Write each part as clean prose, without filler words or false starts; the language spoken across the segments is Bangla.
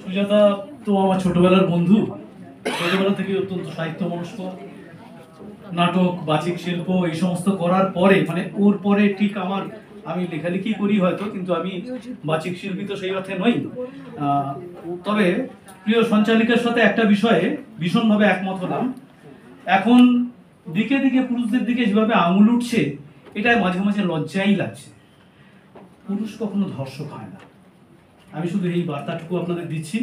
সুজাতা তো আমার ছোটবেলার বন্ধু। ছোটবেলা থেকে অত্যন্ত সাহিত্য মনস্ক, নাটক, বাচিক শিল্প এই সমস্ত করার পরে, মানে ওর পরে ঠিক আমি লেখালেখি করি হয়তো, কিন্তু আমি বাচিক শিল্পী তো সেই অর্থে নই। তবে প্রিয় সঞ্চালিকার সাথে একটা বিষয়ে ভীষণভাবে একমত হলাম। এখন দিকে দিকে পুরুষদের দিকে যেভাবে আঙুল উঠছে, এটাই মাঝে মাঝে লজ্জাই লাগছে। পুরুষ কখনো ধর্ষক হয় না। আমি শুধু এই বার্তাটুকু আপনাদের দিচ্ছি।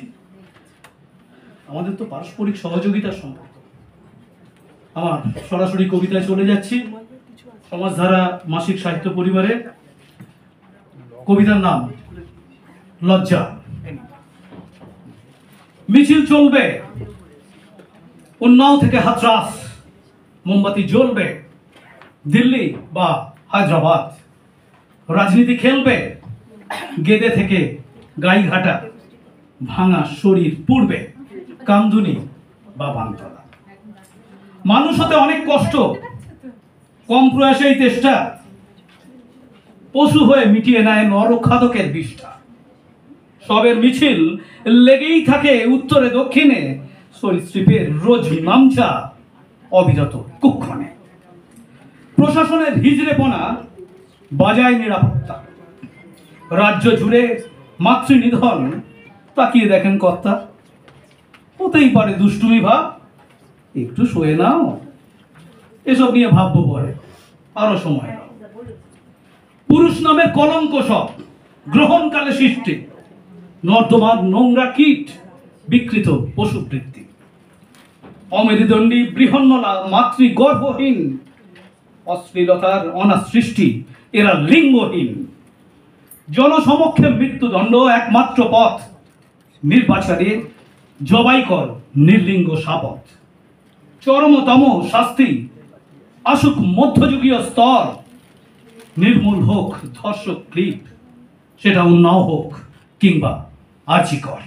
আমাদের তো পারস্পরিক সহযোগিতার সম্পর্ক। আমার সরাসরি কবিতায় চলে যাচ্ছি। সমাজধারা মাসিক সাহিত্য পরিবারে কবিতার নাম লজ্জা। মিছিল চলবে উন্নাও থেকে হাতরাস, মোমবাতি জ্বলবে দিল্লি বা হায়দ্রাবাদ, রাজনীতি খেলবে গেদে থেকে গাইঘাটা, ভাঙা শরীর পুড়বে কামদুনি বা বানতলা। মানুষ হতে অনেক কষ্ট, কম প্রয়াসেই চেষ্টা, পশু হয়ে মিটিয়ে নেয় নরখাদকের বিষ্ঠা। সবের মিছিল লেগেই থাকে উত্তরে দক্ষিণে, সরীসৃপের রোজ নামচা অবিরত কুক্ষণে। প্রশাসনের হিজড়েপনা বাজায় নিরাপত্তা, রাজ্য জুড়ে মাতৃনিধন। তাকিয়ে দেখেন কর্তা, হতেই পারে দুষ্টুমি ভাব, একটু শোয়ে নাও, এসব নিয়ে ভাববো পরে, আরো সময় নাও। পুরুষ নামের কলঙ্ক সব গ্রহণকালে সৃষ্টি, নর্দমার নোংরা কীট, বিকৃত পশুবৃত্তি। অমেরুদণ্ডী বৃহন্নলা মাতৃগর্ভহীন, অশ্লীলতার অনাসৃষ্টি এরা লিঙ্গহীন। জনসমক্ষে মৃত্যুদণ্ড একমাত্র পথ, নির্বাচনে জবাই কর নির্লিঙ্গ শাপথ। চরমতম শাস্তি আসুক মধ্যযুগীয় স্তর, নির্মূল হোক ধর্ষক ক্লিপ, সেটা উন্নাও হোক কিংবা আর্জিকর।